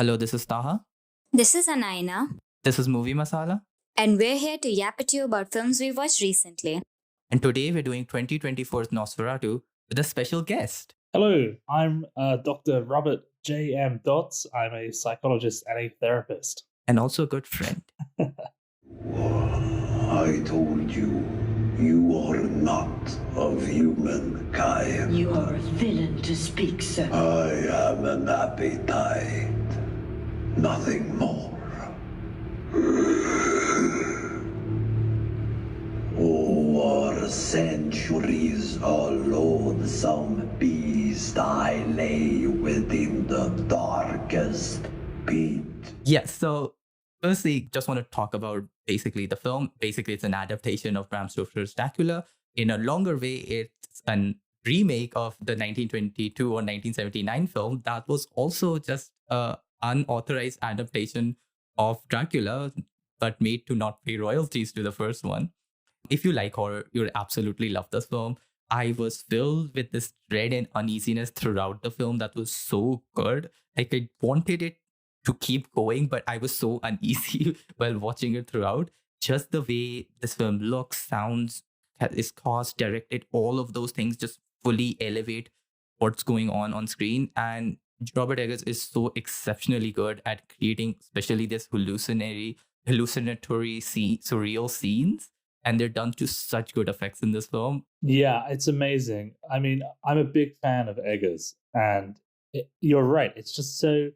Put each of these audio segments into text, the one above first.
Hello, this is Taha. This is Anaina, This is Movie Masala. and we're here to yap at you about films we watched recently. And today we're doing 2024's Nosferatu with a special guest. Hello, I'm Dr. Robert JM Dodds. I'm a psychologist and a therapist. And also a good friend. I told you, you are not of humankind. You are a villain to speak, sir. I am an appetite, nothing more. Over centuries, a loathsome beast I lay within the darkest pit. Yes, so firstly, just want to talk about basically the film. Basically, it's an adaptation of Bram Stoker's Dracula. In a longer way, it's a remake of the 1922 or 1979 film that was also just an unauthorized adaptation of Dracula, but made to not pay royalties to the first one. If you like horror, you'll absolutely love this film. I was filled with this dread and uneasiness throughout the film that was so good. Like I wanted it to keep going, but I was so uneasy while watching it throughout. Just the way this film looks, sounds, is cast, directed, all of those things just fully elevate what's going on screen. And Robert Eggers is so exceptionally good at creating, especially this hallucinatory, surreal scenes. And they're done to such good effects in this film. Yeah, it's amazing. I mean, I'm a big fan of Eggers, and you're right. It's just so,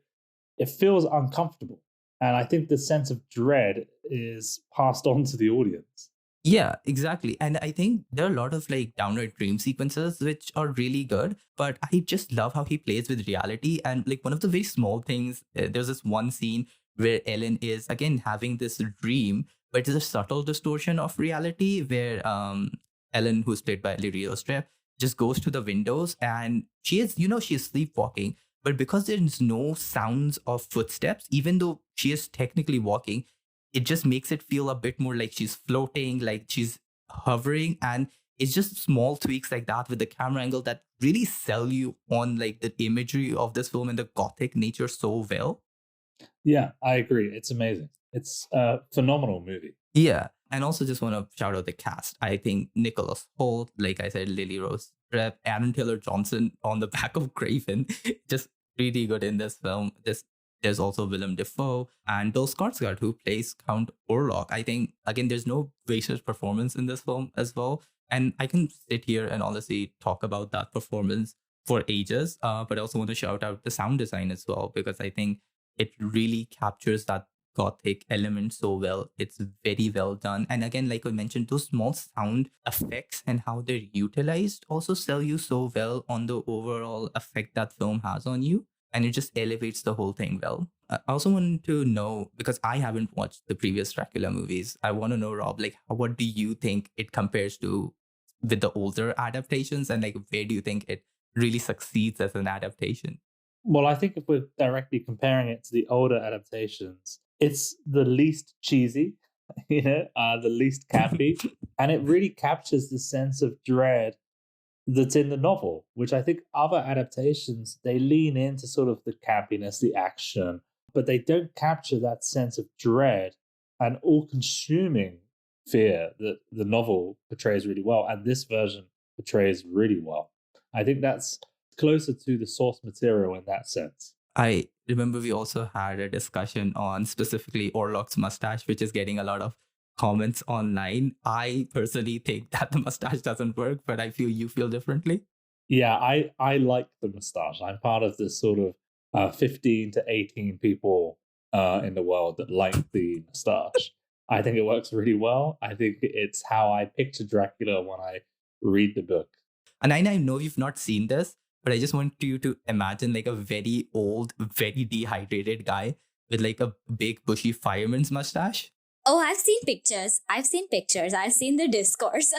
it feels uncomfortable. And I think the sense of dread is passed on to the audience. Yeah, exactly. And I think there are a lot of like downright dream sequences which are really good, but I just love how he plays with reality. And like one of the very small things, there's this one scene where Ellen is again having this dream, but it's a subtle distortion of reality where Ellen, who's played by Lily-Rose Depp, just goes to the windows and she is, she's sleepwalking. But because there's no sounds of footsteps, even though she is technically walking, it just makes it feel a bit more like she's floating, like she's hovering. And it's just small tweaks like that with the camera angle that really sell you on like the imagery of this film and the gothic nature so well. Yeah, I agree. It's amazing. It's a phenomenal movie. Yeah. And also just want to shout out the cast. I think Nicholas Hoult, like I said, Lily-Rose Depp, Aaron Taylor Johnson on the back of Craven, just really good in this film. There's also Willem Dafoe and Bill Skarsgård, who plays Count Orlok. I think, again, there's no wasted performance in this film as well. And I can sit here and honestly talk about that performance for ages. But I also want to shout out the sound design as well, because I think it really captures that gothic element so well. It's very well done. And again, like I mentioned, those small sound effects and how they're utilized also sell you so well on the overall effect that film has on you. And it just elevates the whole thing well. I also want to know, because I haven't watched the previous Dracula movies, I want to know, Rob, like, what do you think it compares to with the older adaptations? And like, where do you think it really succeeds as an adaptation? Well, I think if we're directly comparing it to the older adaptations, it's the least cheesy, the least campy, and it really captures the sense of dread that's in the novel, which I think other adaptations, they lean into sort of the campiness, the action, but they don't capture that sense of dread and all-consuming fear that the novel portrays really well, and this version portrays really well. I think that's closer to the source material in that sense. I remember we also had a discussion on specifically Orlok's mustache, which is getting a lot of comments online. I personally think that the mustache doesn't work, but I feel you feel differently. Yeah, I like the mustache. I'm part of this sort of 15 to 18 people in the world that like the mustache. I think it works really well. I think it's how I picture Dracula when I read the book. And I know you've not seen this, but I just want you to imagine like a very old, very dehydrated guy with like a big bushy fireman's mustache. Oh, I've seen pictures. I've seen the discourse.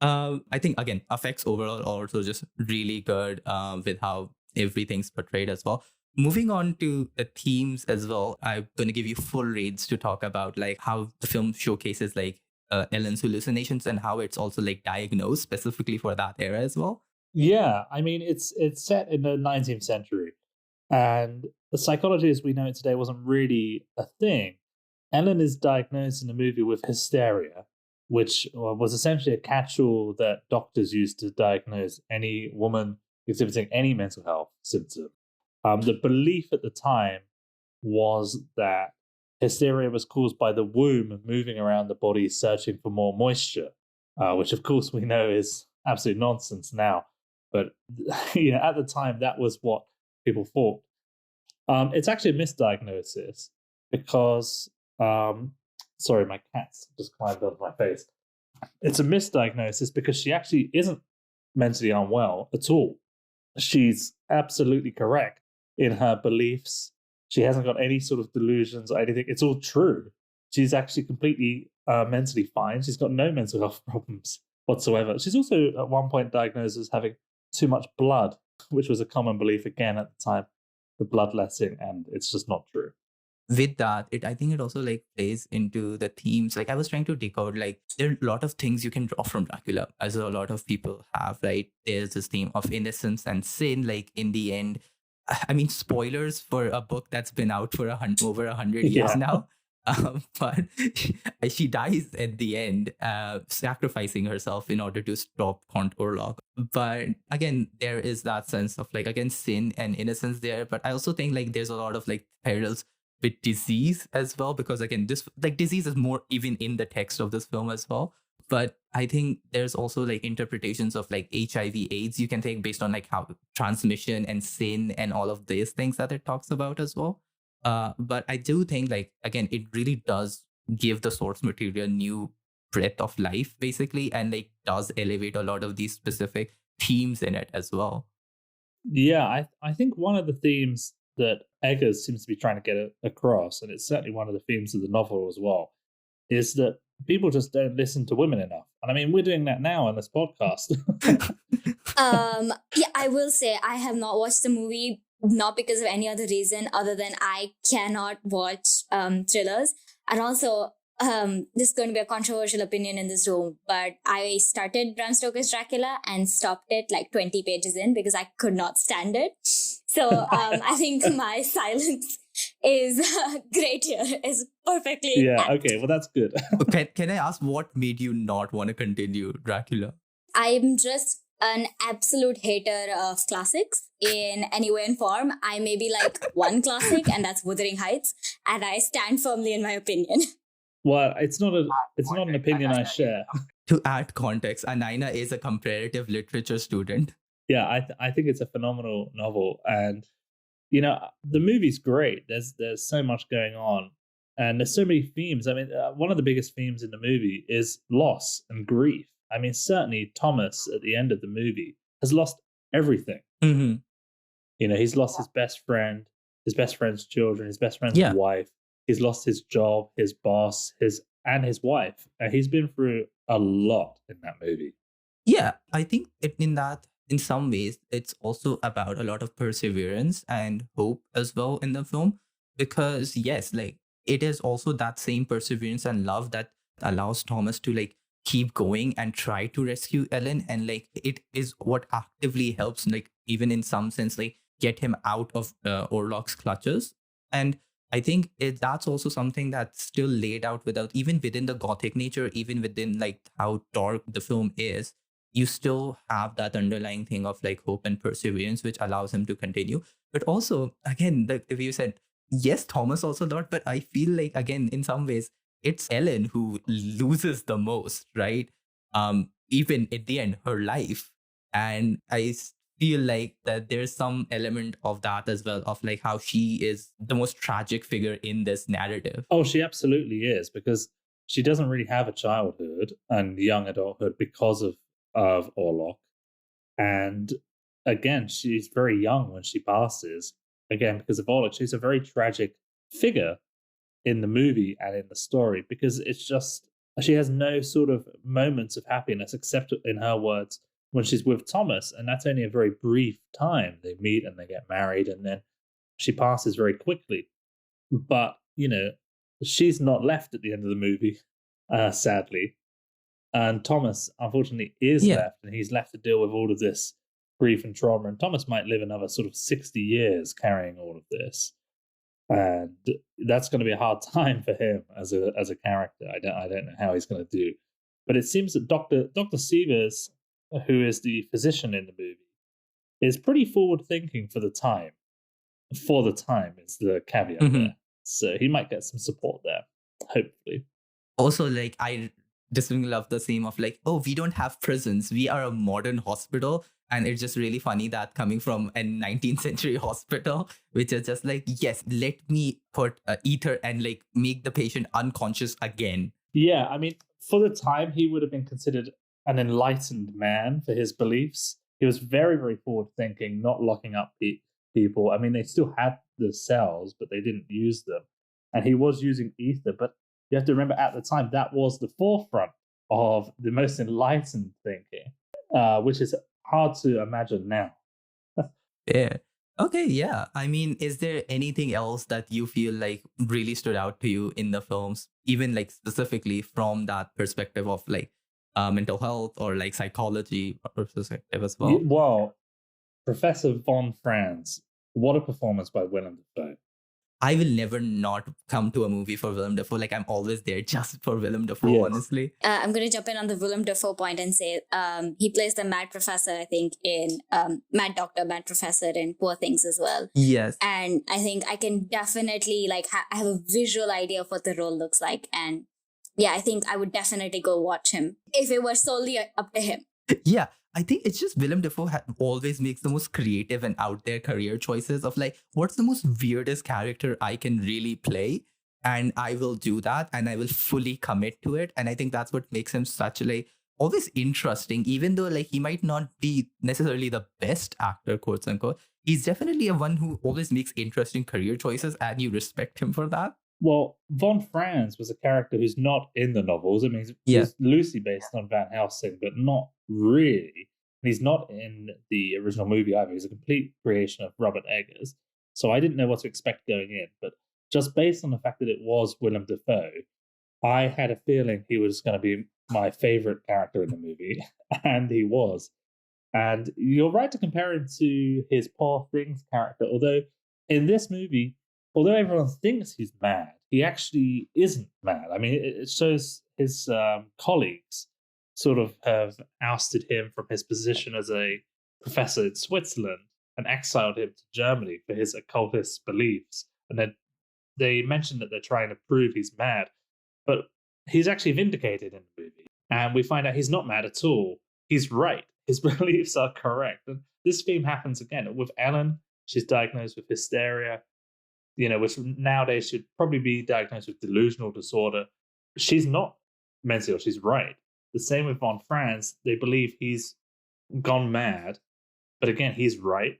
I think, again, effects overall are also just really good with how everything's portrayed as well. Moving on to the themes as well, I'm going to give you full reads to talk about like how the film showcases like Ellen's hallucinations and how it's also like diagnosed specifically for that era as well. Yeah, I mean, it's set in the 19th century, and the psychology as we know it today wasn't really a thing. Ellen is diagnosed in the movie with hysteria, which was essentially a catch-all that doctors used to diagnose any woman exhibiting any mental health symptom. The belief at the time was that hysteria was caused by the womb moving around the body searching for more moisture, which of course we know is absolute nonsense now. But at the time, that was what people thought. It's actually a misdiagnosis because, sorry, my cat's just climbed onto my face. It's a misdiagnosis because she actually isn't mentally unwell at all. She's absolutely correct in her beliefs. She hasn't got any sort of delusions or anything. It's all true. She's actually completely mentally fine. She's got no mental health problems whatsoever. She's also at one point diagnosed as having too much blood, which was a common belief again at the time, the bloodletting, and it's just not true. With that, I think it also like plays into the themes. Like I was trying to decode, like there are a lot of things you can draw from Dracula, as a lot of people have, right? There's this theme of innocence and sin. Like in the end, I mean, spoilers for a book that's been out for over 100 years now. But she dies at the end, sacrificing herself in order to stop Count Orlok. But again, there is that sense of like, again, sin and innocence there. But I also think like there's a lot of like parallels with disease as well, because again, this like disease is more even in the text of this film as well. But I think there's also like interpretations of like HIV AIDS you can take based on like how transmission and sin and all of these things that it talks about as well. But I do think like, again, it really does give the source material new breath of life basically, and like does elevate a lot of these specific themes in it as well. Yeah, I think one of the themes that Eggers seems to be trying to get across, and it's certainly one of the themes of the novel as well, is that people just don't listen to women enough. And I mean, we're doing that now on this podcast. Yeah, I will say I have not watched the movie, not because of any other reason other than I cannot watch thrillers. And also, this is going to be a controversial opinion in this room, but I started Bram Stoker's Dracula and stopped it like 20 pages in because I could not stand it. So I think my silence is great here, is perfectly Okay, well, that's good. Can I ask what made you not want to continue Dracula? I'm just an absolute hater of classics in any way and form. I may be like one classic, and that's Wuthering Heights, and I stand firmly in my opinion. Well, it's not an opinion I share. To add context, Anaina is a comparative literature student. Yeah, I think it's a phenomenal novel, and the movie's great. There's so much going on, and there's so many themes. I mean, one of the biggest themes in the movie is loss and grief. I mean, certainly Thomas at the end of the movie has lost everything. Mm-hmm. He's lost his best friend, his best friend's children, his best friend's wife. He's lost his job, his boss, his wife. He's been through a lot in that movie. Yeah, I think in some ways, it's also about a lot of perseverance and hope as well in the film. Because yes, like it is also that same perseverance and love that allows Thomas to like keep going and try to rescue Ellen. And like it is what actively helps, like even in some sense, like get him out of Orlok's clutches. And I think that's also something that's still laid out even within the gothic nature, even within like how dark the film is, you still have that underlying thing of like hope and perseverance, which allows him to continue. But also, again, if you said, yes, Thomas also not, but I feel like, again, in some ways, it's Ellen who loses the most, right? Even at the end, her life. And I feel like that there's some element of that as well, of like how she is the most tragic figure in this narrative. Oh, she absolutely is, because she doesn't really have a childhood and young adulthood because of Orlok. And again, she's very young when she passes. Again, because of Orlok, she's a very tragic figure in the movie and in the story, because it's just, she has no sort of moments of happiness except, in her words, when she's with Thomas, and that's only a very brief time. They meet and they get married, and then she passes very quickly. But, she's not left at the end of the movie, sadly. And Thomas, unfortunately, is left, and he's left to deal with all of this grief and trauma. And Thomas might live another sort of 60 years carrying all of this. and that's going to be a hard time for him as a character. I don't know how he's going to do, but it seems that Dr. Severs, who is the physician in the movie, is pretty forward thinking for the time. For the time is the caveat Mhm. there, so he might get some support there, hopefully. Also, like, I just really love the theme of like, oh, we don't have prisons. We are a modern hospital. And it's just really funny that coming from a 19th century hospital, which is just like, yes, let me put a ether and like make the patient unconscious again. Yeah, I mean, for the time, he would have been considered an enlightened man for his beliefs. He was very, very forward thinking, not locking up people. I mean, they still had the cells, but they didn't use them. And he was using ether. But you have to remember at the time, that was the forefront of the most enlightened thinking, which is hard to imagine now. Yeah. Okay, yeah. I mean, is there anything else that you feel like really stood out to you in the films, even like specifically from that perspective of like mental health or like psychology perspective as well? Well, Professor Von Franz, what a performance by Willem Dafoe. I will never not come to a movie for Willem Dafoe. Like, I'm always there just for Willem Dafoe, Yes. honestly. I'm going to jump in on the Willem Dafoe point and say he plays the mad professor, I think, in Mad Professor in Poor Things as well. Yes. And I think I can definitely like I have a visual idea of what the role looks like. And yeah, I think I would definitely go watch him if it were solely up to him. Yeah. I think it's just Willem Dafoe always makes the most creative and out there career choices of like, what's the most weirdest character I can really play? And I will do that and I will fully commit to it. And I think that's what makes him such like always interesting, even though like he might not be necessarily the best actor, quotes unquote. He's definitely a one who always makes interesting career choices and you respect him for that. Well, Von Franz was a character who's not in the novels. I mean, he's loosely based on Van Helsing, but not really. And he's not in the original movie either. He's a complete creation of Robert Eggers. So I didn't know what to expect going in. But just based on the fact that it was Willem Dafoe, I had a feeling he was going to be my favorite character in the movie. And he was. And you're right to compare him to his Poor Things character. Although in this movie, although everyone thinks he's mad, he actually isn't mad. I mean, it shows his colleagues sort of have ousted him from his position as a professor in Switzerland and exiled him to Germany for his occultist beliefs. And then they mention that they're trying to prove he's mad, but he's actually vindicated in the movie. And we find out he's not mad at all. He's right. His beliefs are correct. And this theme happens again with Ellen. She's diagnosed with hysteria, which nowadays should probably be diagnosed with delusional disorder. She's not mentally ill, she's right. The same with Von Franz. They believe he's gone mad, but again, he's right.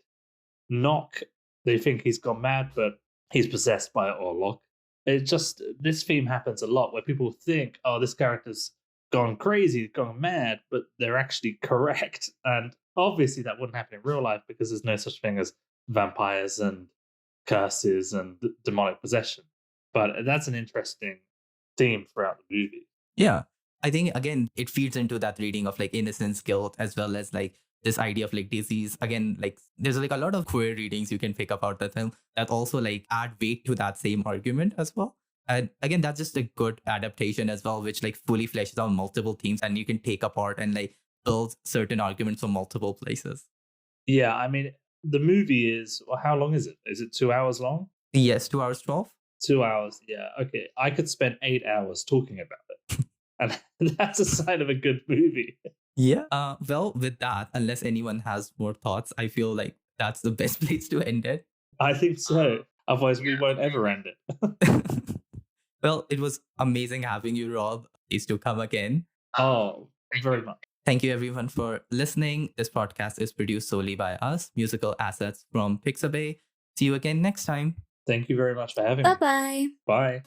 Knock, they think he's gone mad, but he's possessed by Orlok. This theme happens a lot where people think, oh, this character's gone crazy, gone mad, but they're actually correct. And obviously that wouldn't happen in real life because there's no such thing as vampires and curses and demonic possession. But that's an interesting theme throughout the movie. Yeah. I think, again, it feeds into that reading of like innocence, guilt, as well as like this idea of like disease. Again, like there's like a lot of queer readings you can pick up out of the film that also like add weight to that same argument as well. And again, that's just a good adaptation as well, which like fully fleshes out multiple themes and you can take apart and like build certain arguments from multiple places. Yeah, I mean, the movie is, well, how long is it? Is it 2 hours long? Yes, 2 hours 12. 2 hours, yeah. Okay, I could spend 8 hours talking about it. And that's a sign of a good movie. Yeah. Well, with that, unless anyone has more thoughts, I feel like that's the best place to end it. I think so. Otherwise, we won't ever end it. Well, it was amazing having you, Rob. Please do come again. Oh, very much. Thank you, everyone, for listening. This podcast is produced solely by us, musical assets from Pixabay. See you again next time. Thank you very much for having me. Bye-bye. Bye.